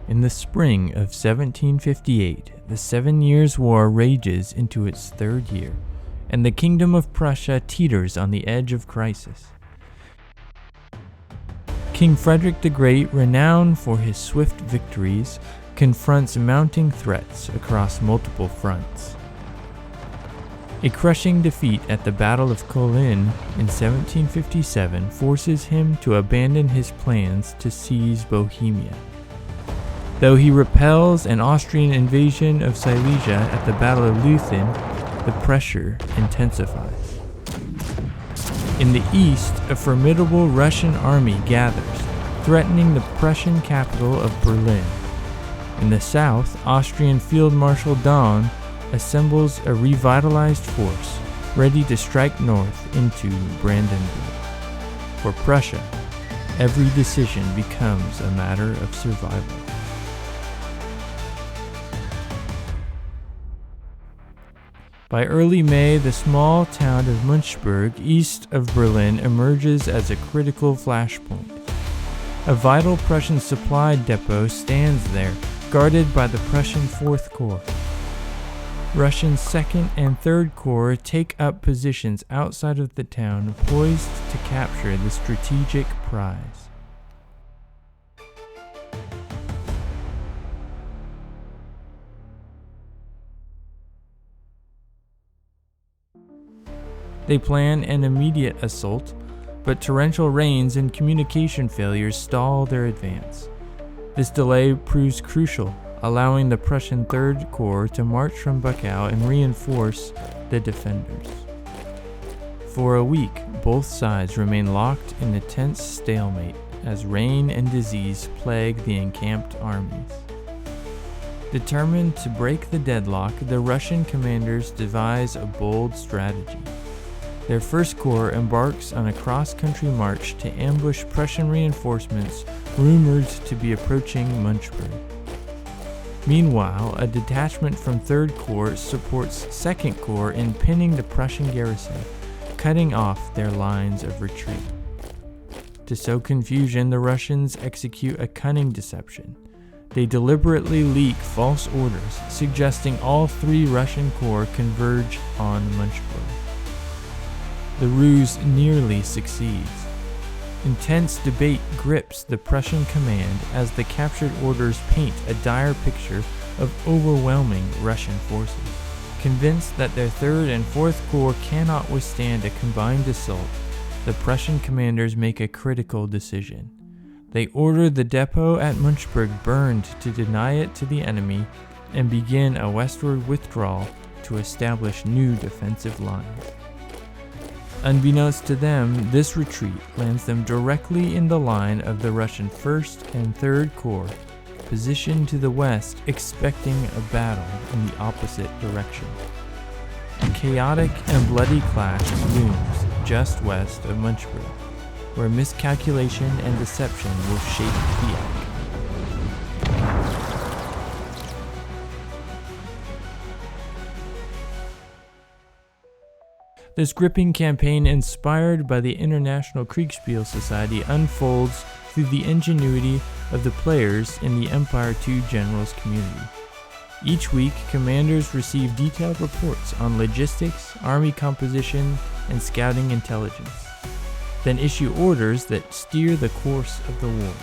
In the spring of 1758, the 7 Years' War rages into its third year, and the Kingdom of Prussia teeters on the edge of crisis. King Frederick the Great, renowned for his swift victories, confronts mounting threats across multiple fronts. A crushing defeat at the Battle of Kolin in 1757 forces him to abandon his plans to seize Bohemia. Though he repels an Austrian invasion of Silesia at the Battle of Leuthen, the pressure intensifies. In the east, a formidable Russian army gathers, threatening the Prussian capital of Berlin. In the south, Austrian Field Marshal Daun assembles a revitalized force, ready to strike north into Brandenburg. For Prussia, every decision becomes a matter of survival. By early May, the small town of Münchberg, east of Berlin, emerges as a critical flashpoint. A vital Prussian supply depot stands there, guarded by the Prussian 4th Corps. Russian 2nd and 3rd Corps take up positions outside of the town, poised to capture the strategic prize. They plan an immediate assault, but torrential rains and communication failures stall their advance. This delay proves crucial, allowing the Prussian 3rd Corps to march from Buchow and reinforce the defenders. For a week, both sides remain locked in a tense stalemate as rain and disease plague the encamped armies. Determined to break the deadlock, the Russian commanders devise a bold strategy. Their 1st Corps embarks on a cross-country march to ambush Prussian reinforcements rumored to be approaching Münchberg. Meanwhile, a detachment from 3rd Corps supports 2nd Corps in pinning the Prussian garrison, cutting off their lines of retreat. To sow confusion, the Russians execute a cunning deception. They deliberately leak false orders, suggesting all 3 Russian corps converge on Münchberg. The ruse nearly succeeds. Intense debate grips the Prussian command as the captured orders paint a dire picture of overwhelming Russian forces. Convinced that their 3rd and 4th Corps cannot withstand a combined assault, the Prussian commanders make a critical decision. They order the depot at Münchberg burned to deny it to the enemy and begin a westward withdrawal to establish new defensive lines. Unbeknownst to them, this retreat lands them directly in the line of the Russian 1st and 3rd Corps, positioned to the west, expecting a battle in the opposite direction. A chaotic and bloody clash looms just west of Münchberg, where miscalculation and deception will shape the outcome. This gripping campaign, inspired by the International Kriegsspiel Society, unfolds through the ingenuity of the players in the Empire II Generals community. Each week, commanders receive detailed reports on logistics, army composition, and scouting intelligence, then issue orders that steer the course of the war.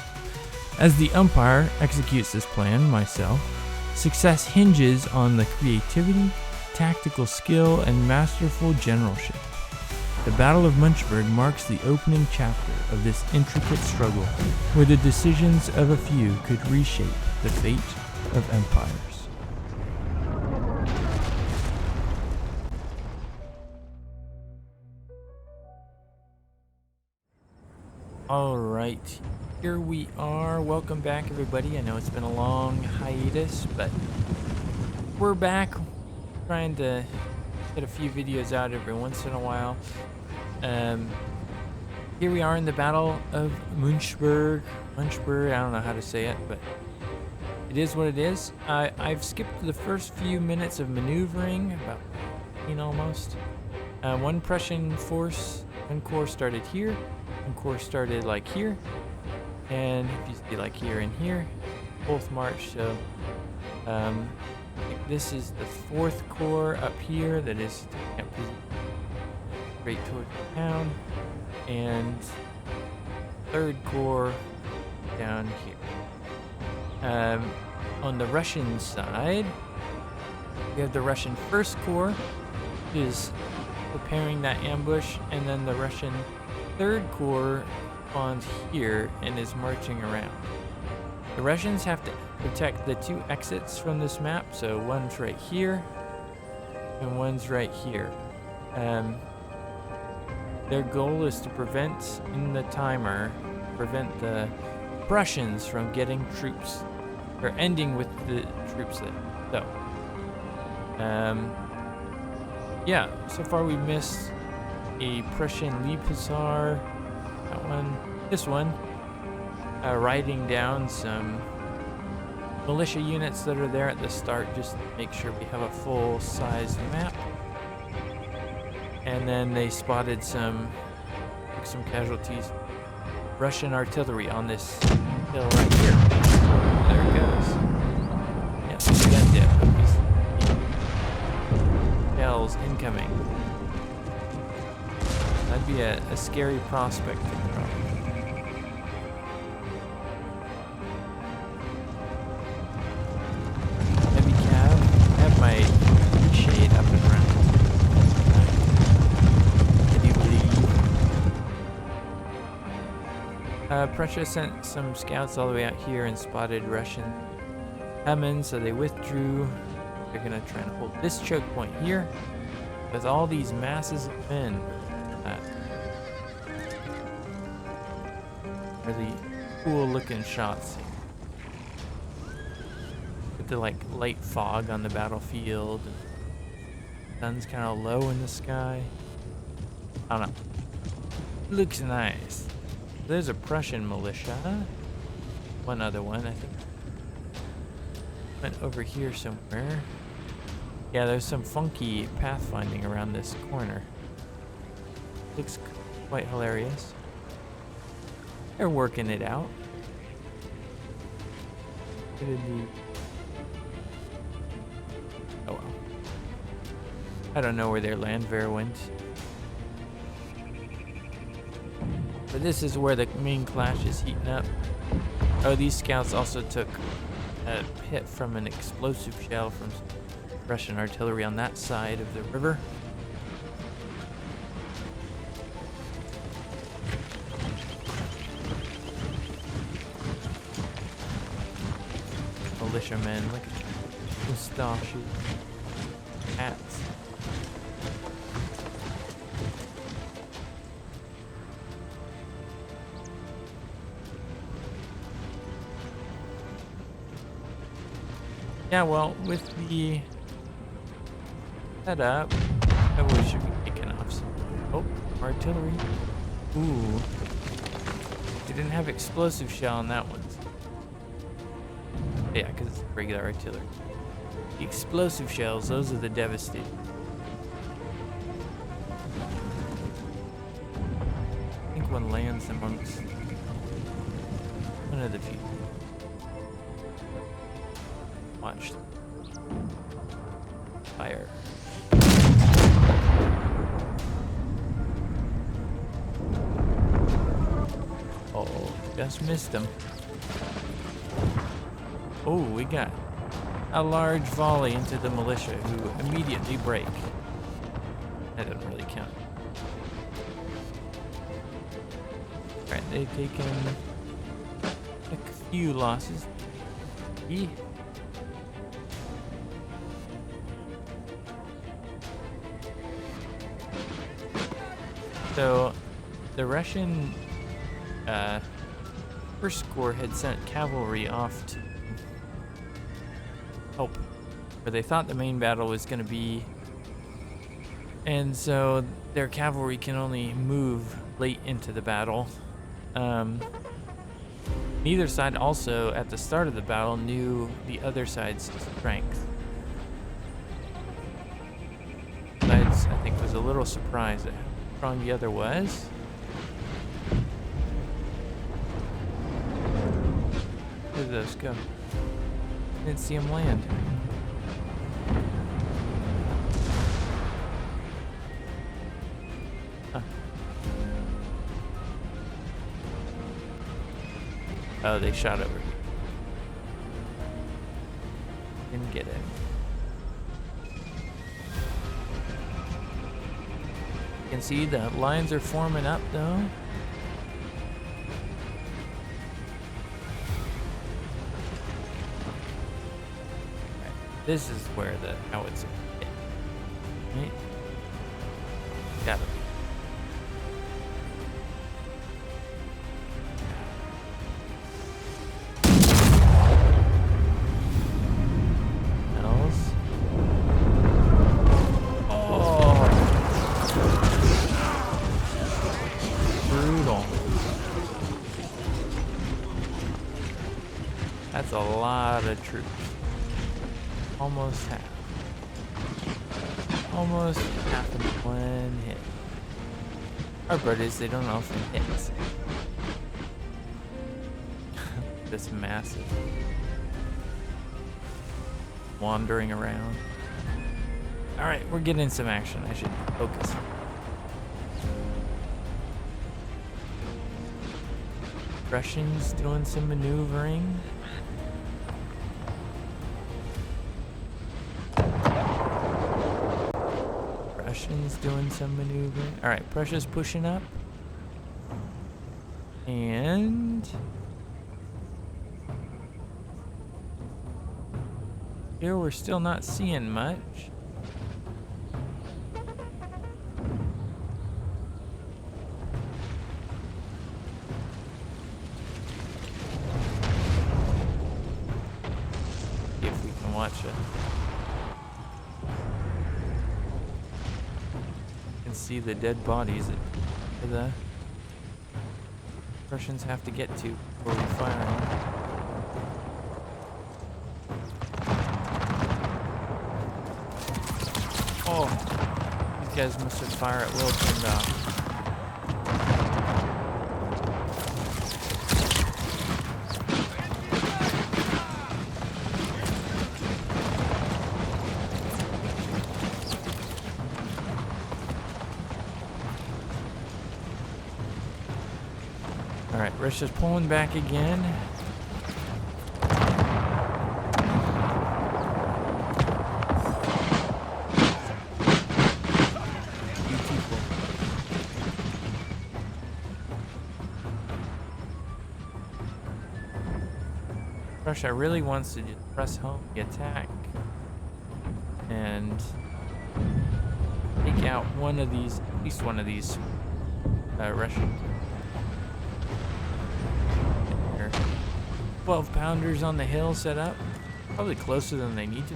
As the umpire executes this plan, myself, success hinges on the creativity, tactical skill, and masterful generalship. The Battle of Münchberg marks the opening chapter of this intricate struggle, where the decisions of a few could reshape the fate of empires. Alright, here we are. Welcome back, everybody. I know it's been a long hiatus, but we're back. Trying to get a few videos out every once in a while. Here we are in the Battle of Münchberg. I don't know how to say it, but it is what it is. I've skipped the first few minutes of maneuvering, about 15 almost. One Prussian force, one corps started here, one corps started like here, and if you see like here and here, both march. So I think this is the 4th Corps up here that is straight towards the town, and 3rd Corps down here. On the Russian side, we have the Russian 1st Corps, who is preparing that ambush, and then the Russian 3rd Corps spawns here and is marching around. The Russians have to protect the 2 exits from this map, so one's right here and one's right here. Their goal is to prevent, in the timer, the Prussians from getting troops, or ending with the troops there. So, yeah, so far we missed a Prussian Leibhussar, that one, this one, riding down some militia units that are there at the start, just to make sure we have a full-sized map. And then they spotted some casualties. Russian artillery on this hill right here. There it goes. Yeah, the gun dip. Shells incoming. That'd be a scary prospect to throw. Heavy cab. I have my shade up and running. Prussia sent some scouts all the way out here and spotted Russian coming, so they withdrew. They're gonna try and hold this choke point here with all these masses of men. Really cool looking shots with the like light fog on the battlefield. Sun's kind of low in the sky. I don't know. Looks nice. There's a Prussian militia. One other one, I think. Went over here somewhere. Yeah, there's some funky pathfinding around this corner. Looks quite hilarious. They're working it out. Oh well. I don't know where their Landwehr went. But this is where the main clash is heating up. Oh, these scouts also took a hit from an explosive shell from Russian artillery on that side of the river. Militiamen, look at mustaches, hats. Yeah, well, with the setup, we should be picking off some. Oh, artillery. Ooh. They didn't have explosive shell on that one. Yeah, because it's regular artillery. The explosive shells, those are the devastating. I think one lands amongst one of the few. Watch. Fire. Oh, just missed him. Oh, we got a large volley into the militia who immediately break. That doesn't really count. Alright, they've taken a few losses. So, the Russian First Corps had sent cavalry off to help where they thought the main battle was going to be, and so their cavalry can only move late into the battle. Neither side also, at the start of the battle, knew the other side's strength. Sides, I think, was a little surprised at how strong the other was. Where did those go? Didn't see him land. Huh. Oh, they shot over here. Didn't get it. You can see the lines are forming up though. This is where the howitzer hit. Right? Gotta be. Else? Oh! Brutal. That's a lot of troops. Almost half. Almost half in one hit. Our brothers, they don't often hit. This massive. Wandering around. Alright, we're getting some action. I should focus. Russians doing some maneuvering. Russians doing some maneuvering. Alright, Prussia's pushing up. And here we're still not seeing much. If we can watch it. See the dead bodies that the Russians have to get to before we fire on them. Oh, these guys must have fire at will turned off. Alright, Russia's pulling back again. Beautiful. Russia really wants to just press home the attack and take out one of these, at least one of these Russians. 12 pounders on the hill set up. Probably closer than they need to.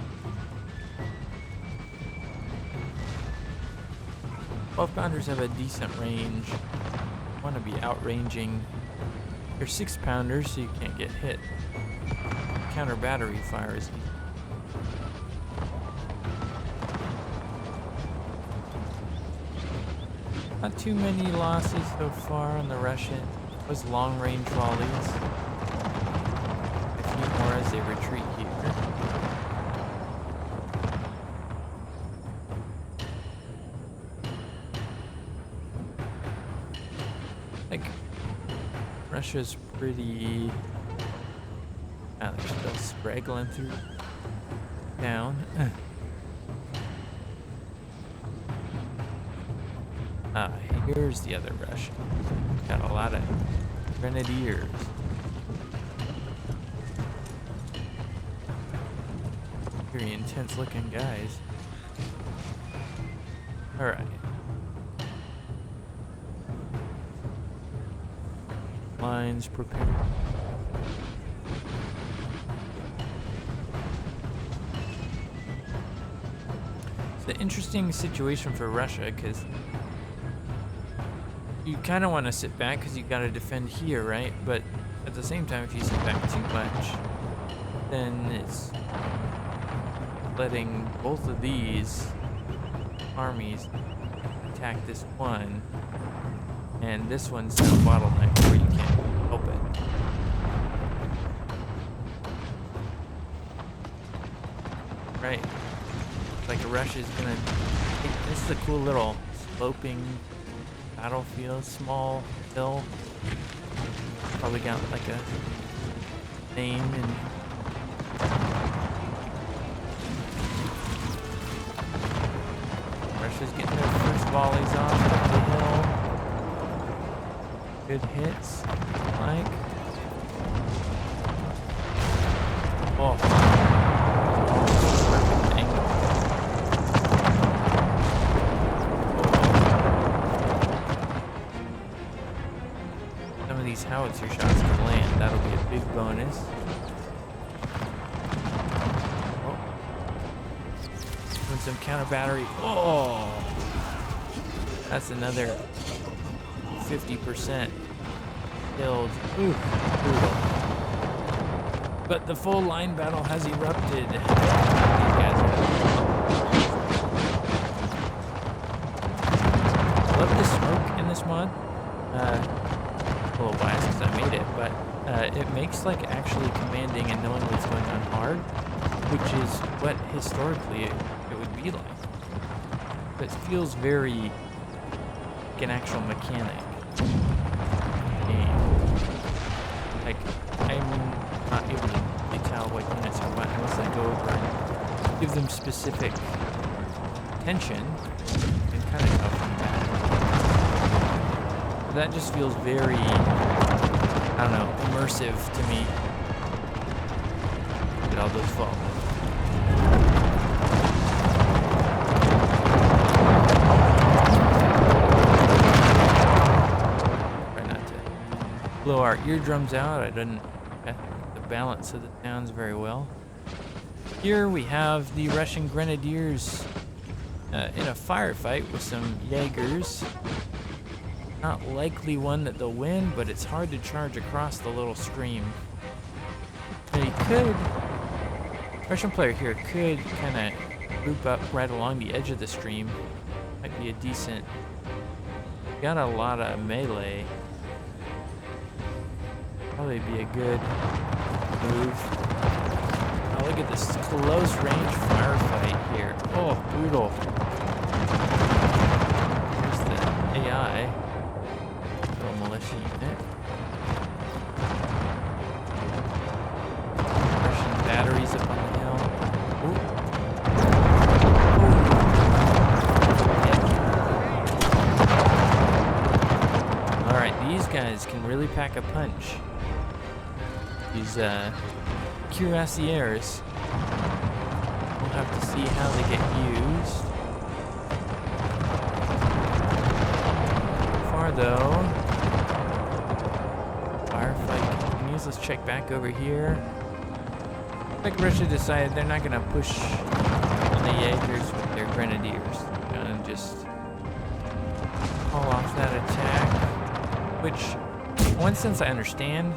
12 pounders have a decent range. Want to be outranging your 6 pounders so you can't get hit. Counter battery fire is easy. Not too many losses so far on the Russian. It was long range volleys. More as they retreat here. Like Russia's pretty they're still straggling through down. Here's the other Russian. Got a lot of grenadiers. Very intense looking guys. Alright. Lines prepared. It's an interesting situation for Russia because you kind of want to sit back because you got to defend here, right? But at the same time, if you sit back too much, then it's letting both of these armies attack this one, and this one's a bottleneck where you can't help it. right? Like Russia's gonna. This is a cool little sloping battlefield, small hill. Probably got like a name and. Russia's getting their first volleys off up the hill. Good hits, like. Oh. Perfect angle. Some of these howitzer shots can land. That'll be a big bonus. Doing some counter battery. Oh! That's another 50% killed. Ooh, brutal. But the full line battle has erupted. These guys love the smoke in this mod. A little biased because I made it, but it makes like actually commanding and knowing what's going on hard, which is what historically it would be like. But it feels very like an actual mechanic game. Like I'm not able to really tell what units are what unless I go over and give them specific attention and kind of tough them back. But that just feels very, I don't know, immersive to me. Look at all those fall. Try not to blow our eardrums out. I didn't get the balance of the sounds very well. Here we have the Russian Grenadiers in a firefight with some Jaegers. Not likely one that they'll win, but it's hard to charge across the little stream. Now you could, Russian player here could kind of group up right along the edge of the stream. Might be a decent, got a lot of melee. Probably be a good move. Oh, look at this close range firefight here. Oh, brutal. There's the AI. Little militia unit. Russian batteries up on the hill. Ooh. Yeah. Alright, these guys can really pack a punch. These cuirassiers. We'll have to see how they get used. Far though. Firefight continues. Let's check back over here. Like Russia decided they're not gonna push on the Jaegers with their grenadiers. They're gonna just call off that attack. Which, in one sense I understand,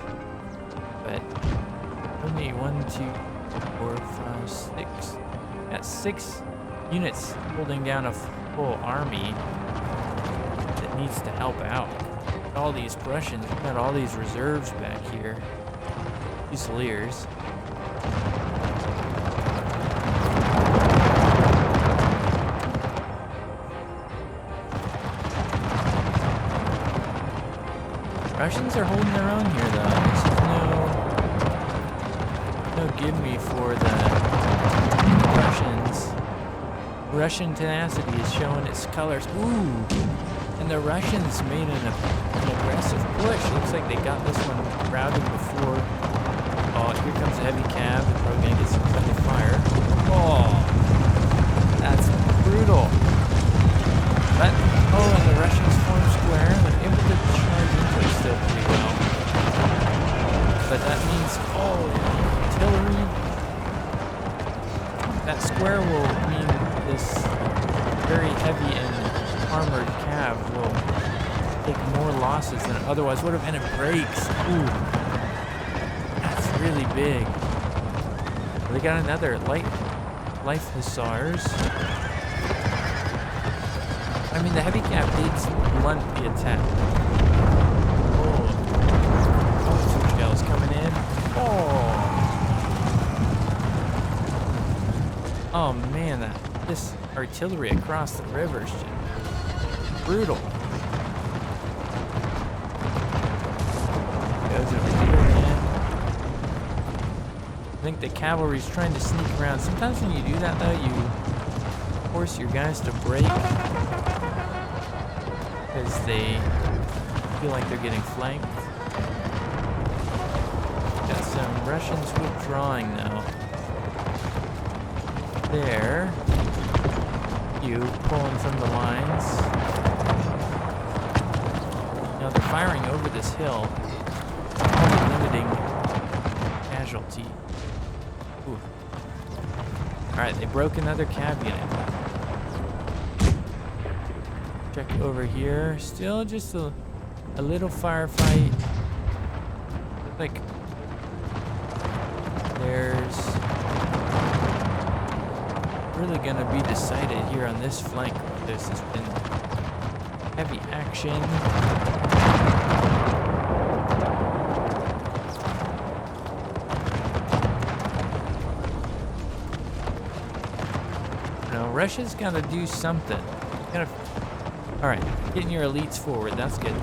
but only 1, 2, 4, 5, 6. Got 6 units holding down a full army that needs to help out. All these Prussians, we've got all these reserves back here. Fusiliers. Russians are holding their own here though. This is no give me for the Russians. Russian tenacity is showing its colors. Ooh! And the Russians made an aggressive push. Looks like they got this one routed before. Oh, here comes a heavy cab. They're probably gonna get some friendly fire. Oh! That's brutal. But, oh, and the Russians form square. They're able to charge into it still pretty well. But that means, oh, artillery. That square will mean this very heavy and armored cav will take more losses than it otherwise would have, and it breaks. Ooh. That's really big. They got another life hussars. I mean, the heavy cav did blunt the attack. Oh. Some shells coming in. Oh. artillery across the rivers. Brutal. Goes over here again. I think the cavalry's trying to sneak around. Sometimes when you do that, though, you force your guys to break because they feel like they're getting flanked. Got some Russians withdrawing, though. There. You pulling from the lines. Now they're firing over this hill, limiting casualty. Ooh. Alright, they broke another cav unit. Check over here. Still just a little firefight. Like, there's really gonna be decided here on this flank. This has been heavy action. Russia's got to do something. All right, getting your elites forward. That's good.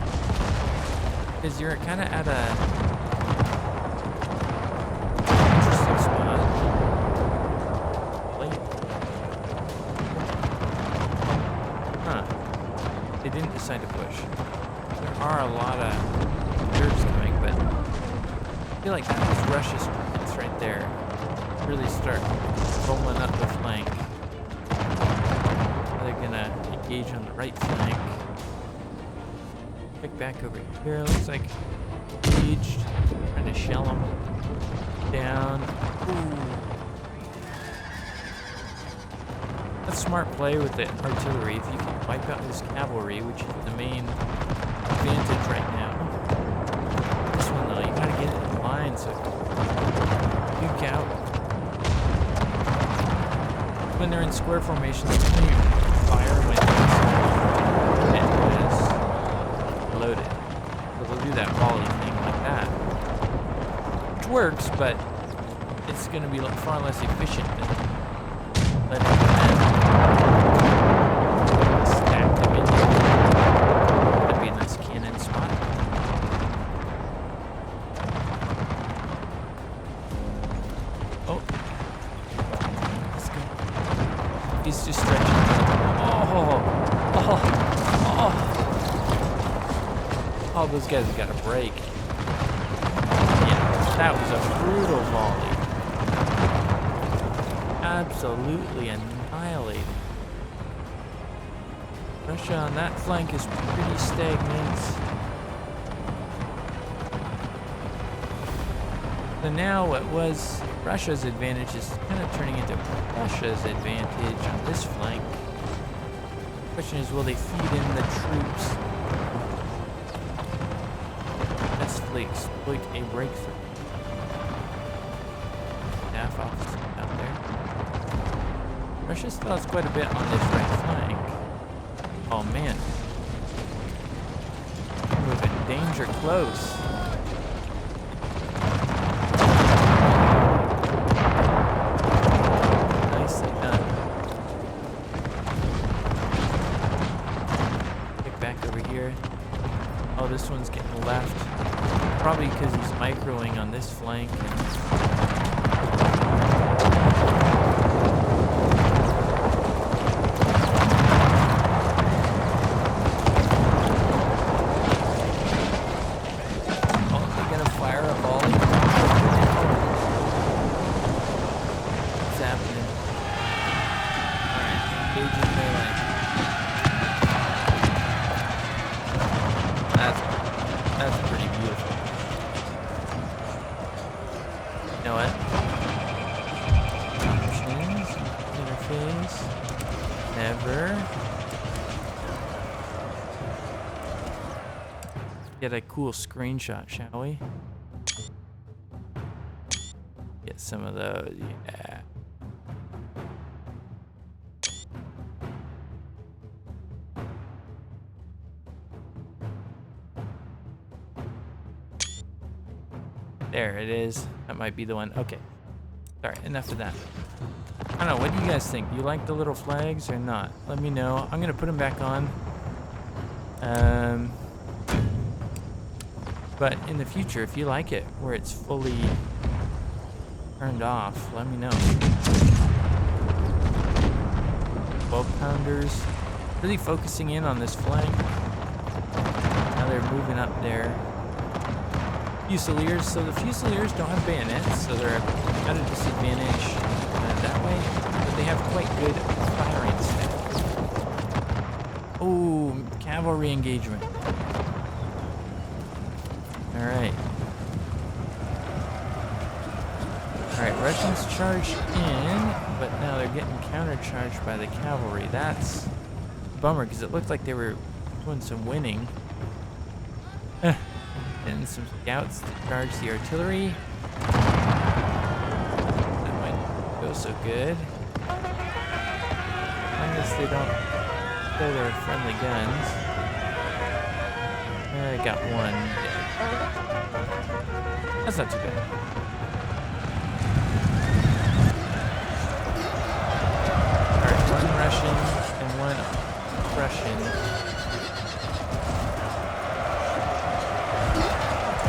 Because you're kind of at a interesting spot. Huh? They didn't decide to push. There are a lot of reserves coming, but I feel like that was Russia's strengths right there. Really start rolling up the flank. Engage on the right flank. Pick back over here. Looks like engaged. Trying to shell them down. Ooh. That's smart play with the artillery. If you can wipe out this cavalry, which is the main advantage right now. This one though, you gotta get it in line so duke out. When they're in square formation, they continue to fire when it is loaded. So they'll do that volley thing like that. Which works, but it's going to be far less efficient than letting them stack them in here. That'd be a nice cannon spot. Oh. Let's go. He's just stretching. Oh, those guys have got a break. Yeah, that was a brutal volley. Absolutely annihilated. Russia on that flank is pretty stagnant. So now what was Russia's advantage is kind of turning into Russia's advantage on this flank. The question is, will they feed in the troops? Successfully exploit a breakthrough. Staff officer out there. Russia still has quite a bit on this right flank. Oh man. Moving danger close. Nicely done. Get back over here. Oh, this one's getting left. Probably because he's microing on this flank. Oh, they're gonna fire a volley. What's happening? Alright, engaging melee. That's pretty beautiful. You know what? Options, interface, never. Get a cool screenshot, shall we? Get some of those, yeah. There it is. That might be the one. Okay. Sorry, enough of that. I don't know, what do you guys think? Do you like the little flags or not? Let me know. I'm gonna put them back on. But in the future, if you like it where it's fully turned off, let me know. 12-pounders. Really focusing in on this flank. Now they're moving up there. Fusiliers. So the Fusiliers don't have bayonets, so they're at a disadvantage that way. But they have quite good firing stats. Oh, cavalry engagement. Alright. Alright, Russians charged in, but now they're getting countercharged by the cavalry. That's a bummer, because it looked like they were doing some winning. And some scouts to charge the artillery. That might go so good. As long as they don't kill their friendly guns. I got one dead. That's not too bad. Alright, one Russian and one Prussian.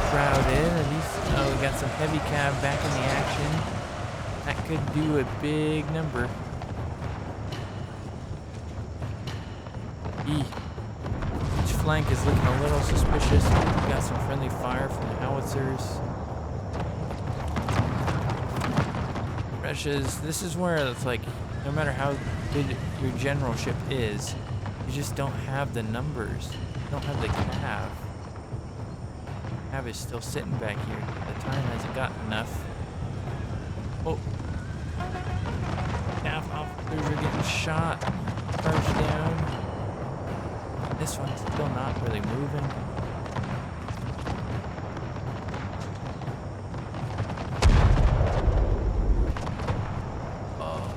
Crowded. At least, oh, we got some heavy cav back in the action. That could do a big number. Each flank is looking a little suspicious. We got some friendly fire from the howitzers. Russia's, this is where it's like, no matter how good your generalship is, you just don't have the numbers. You don't have the cav. Cav is still sitting back here. The time hasn't gotten enough. Oh. Cav officers are getting shot. Charged down. This one's still not really moving. Oh,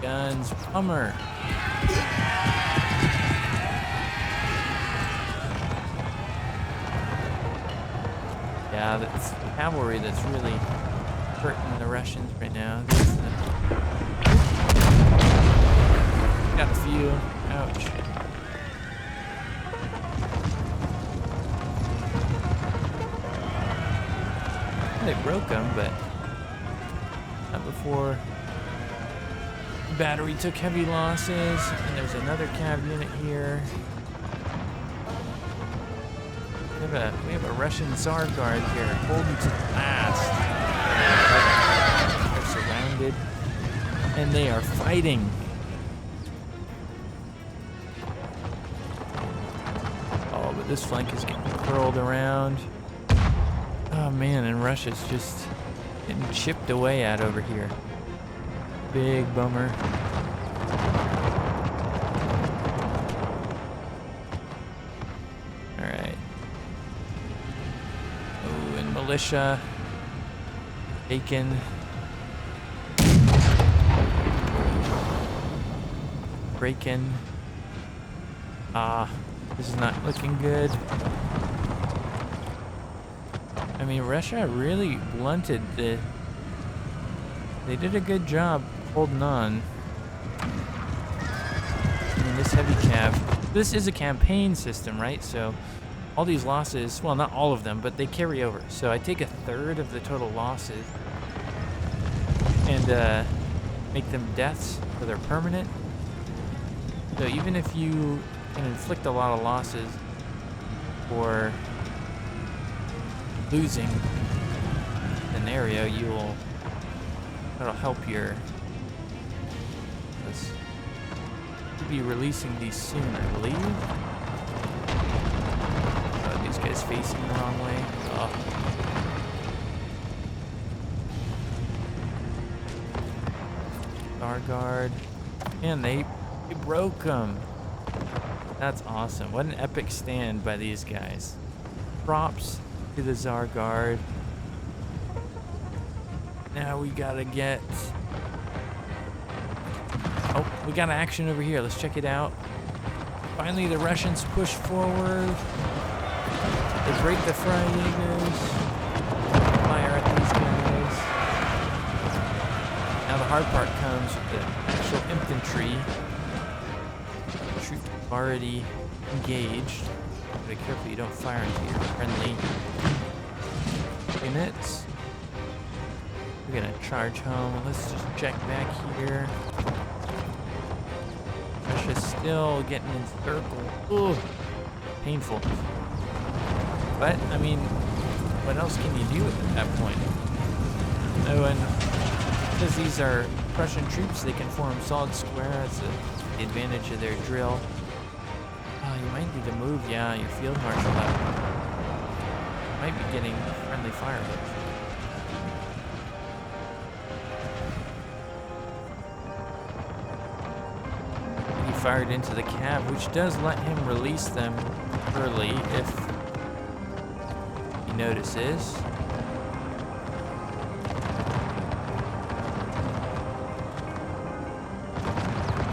guns. Bummer. Yeah, that's the cavalry that's really hurting the Russians right now. Got a few. Ouch. They broke them, but not before the battery took heavy losses. And there's another cav unit here. We have a Russian Tsar Guard here, holding to the last. They're surrounded, and they are fighting. Oh, but this flank is getting curled around. Oh man, and Russia's just getting chipped away at over here. Big bummer. Alright. Oh, and militia. Taken. Breaking. This is not looking good. I mean, Russia really blunted the... They did a good job holding on. I mean, this heavy cav... This is a campaign system, right? So, all these losses... Well, not all of them, but they carry over. So, I take a third of the total losses and make them deaths, so they're permanent. So, even if you can inflict a lot of losses for losing scenario, that'll help your... We'll be releasing these soon, I believe. Oh, these guys facing the wrong way. Oh. Star Guard. And they broke them. That's awesome. What an epic stand by these guys. Props to the Tsar Guard. Now we gotta get... Oh, we got action over here. Let's check it out. Finally, the Russians push forward. They break the Freijägers. Fire at these guys. Now the hard part comes with the actual infantry. The troops have already engaged. Be careful you don't fire into your friendly units. We're gonna charge home. Let's just check back here. Russia's still getting encircled. Ooh, painful. But, I mean, what else can you do at that point? Oh, and because these are Prussian troops, they can form solid square. That's the advantage of their drill. Oh, you might need to move, yeah, your field marshal up. Might be getting friendly fire hits. He fired into the cab, which does let him release them early if he notices.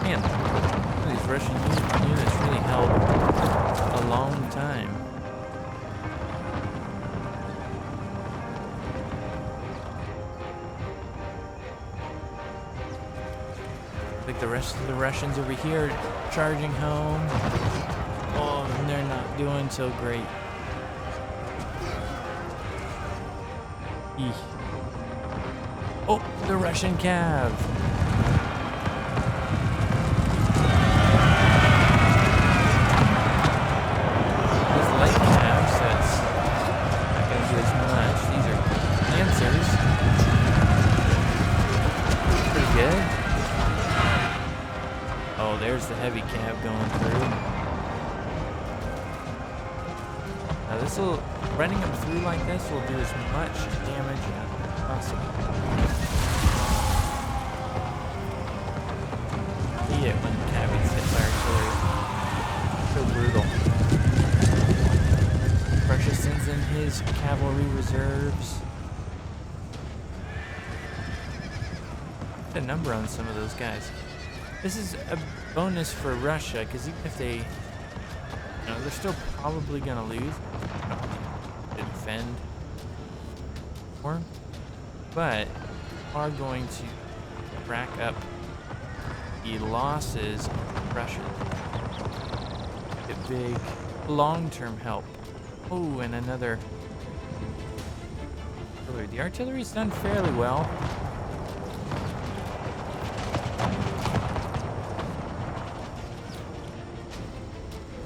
Man, these Russian units really held a long time. Like the rest of the Russians over here charging home. Oh, and they're not doing so great. Eek. Oh, the Russian cav. This light cav, so it's not going to do as much. These are lancers. Pretty good. Oh, there's the heavy cav going through. Now this will, running them through like this will do as much damage as possible. Hate it when cav gets hit by artillery. So brutal. Prussia sends in his cavalry reserves. The number on some of those guys. This is a bonus for Russia, because even if they, they're still probably going to lose. To defend more, but are going to rack up the losses of Russia. A big long-term help. Oh, and another artillery. The artillery's done fairly well.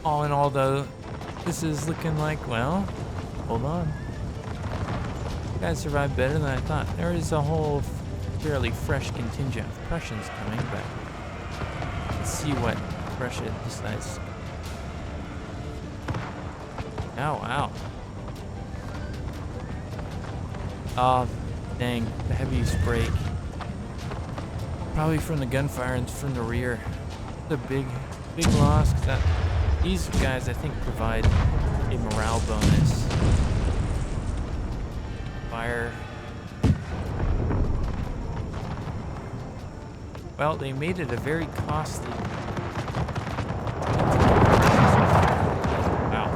All in all, though, this is looking like, well, hold on. You guys survived better than I thought. There is a whole fairly fresh contingent of Prussians coming, but let's see what Russia decides. Oh, wow. Oh, dang. The heaviest break. Probably from the gunfire and from the rear. It's a big loss, 'cause that... These guys, I think, provide a morale bonus. Fire. Well, they made it a very costly... Wow.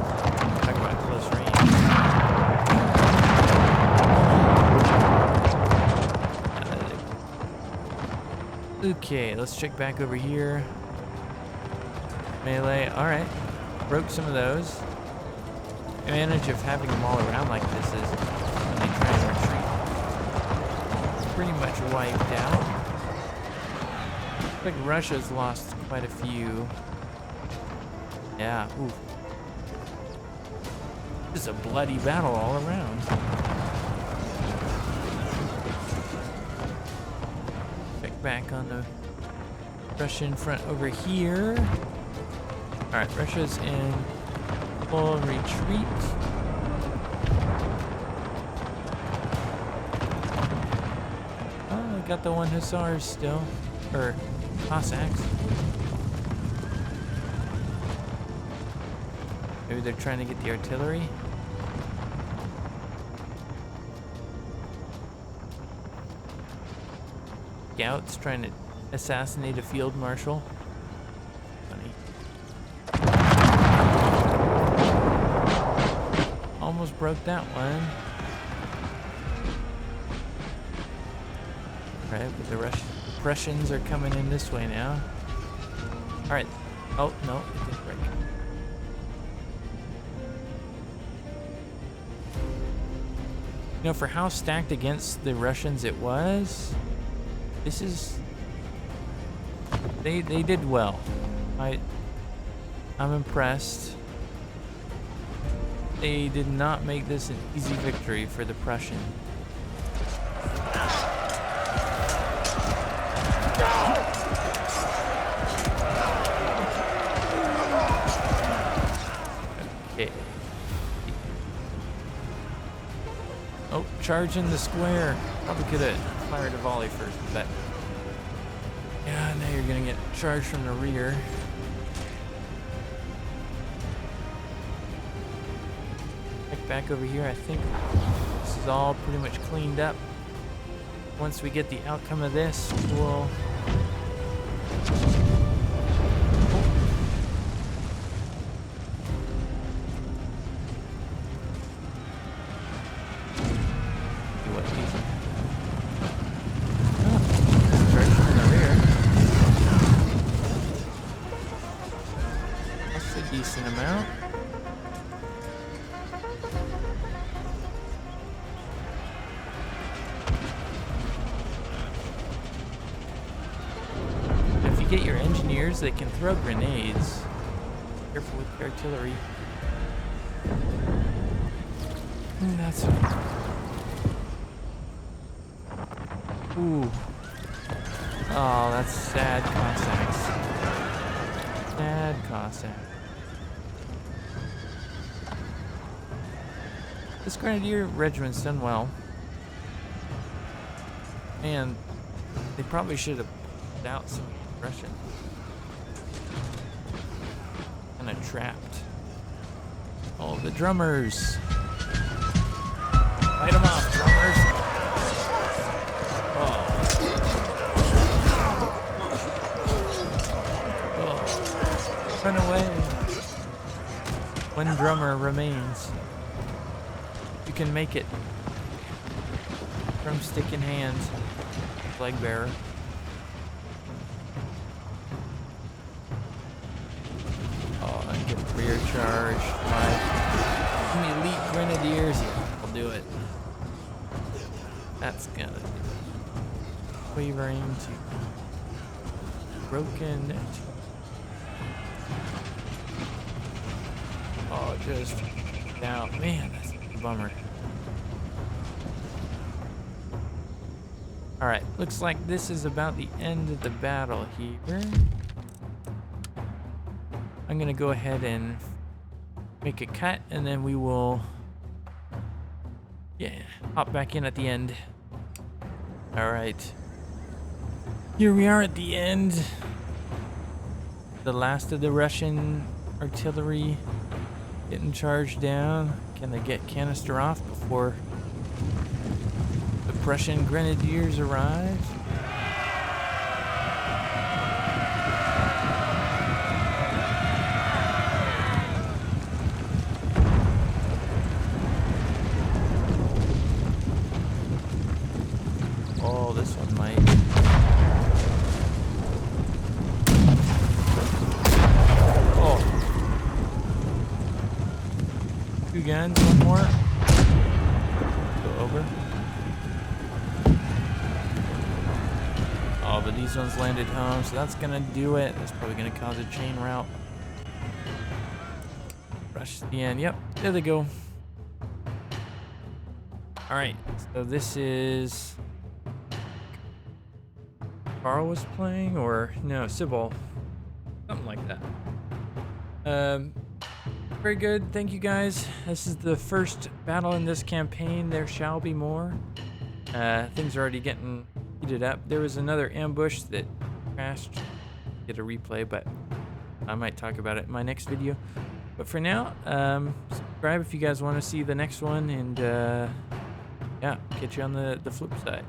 Talk about close range. Okay, let's check back over here. Melee, alright. Broke some of those. The advantage of having them all around like this is when they try and retreat, pretty much wiped out. Looks like Russia's lost quite a few. Yeah, ooh. This is a bloody battle all around. Check back on the Russian front over here. Alright, Russia's in full retreat. Oh, we got the one Hussars still. Or Cossacks. Maybe they're trying to get the artillery. Scouts trying to assassinate a field marshal. Almost broke that one. Right, but the Prussians are coming in this way now. Alright. Oh, no, it didn't break. You know, for how stacked against the Russians it was, this is... They did well. I'm impressed. They did not make this an easy victory for the Prussian. Okay. Oh, charging the square. Probably could have fired a volley first, but yeah, now you're gonna get charged from the rear. Back over here, I think this is all pretty much cleaned up. Once we get the outcome of this, we'll... That's a decent amount. Get your engineers, they can throw grenades. Careful with the artillery. That's... Ooh. Oh, that's sad Cossacks. Sad Cossack. This Grenadier regiment's done well. Man, they probably should have put out some Russian. Kind of trapped. Oh, the drummers. Fight them off, drummers. Oh. Run away. One drummer remains. You can make it. Drumstick in hand. Flag bearer. Rear charge by elite grenadiers. Yeah, I'll do it. That's gonna be wavering to broken. Oh, just down. Man, that's a bummer. Alright, looks like this is about the end of the battle here. I'm gonna go ahead and make a cut, and then we will, hop back in at the end. All right, here we are at the end. The last of the Russian artillery getting charged down. Can they get canister off before the Prussian grenadiers arrive? This one might. Oh. 2 guns, one more. Go over. Oh, but these ones landed home, so that's gonna do it. That's probably gonna cause a chain route. Rush to the end. Yep, there they go. Alright, so this is... Carl was playing, or no, Sybil, something like that. Very good. Thank you guys. This is the first battle in this campaign. There shall be more. Things are already getting heated up. There was another ambush that crashed. Get a replay, but I might talk about it in my next video. But for now, subscribe if you guys want to see the next one, and yeah, catch you on the flip side.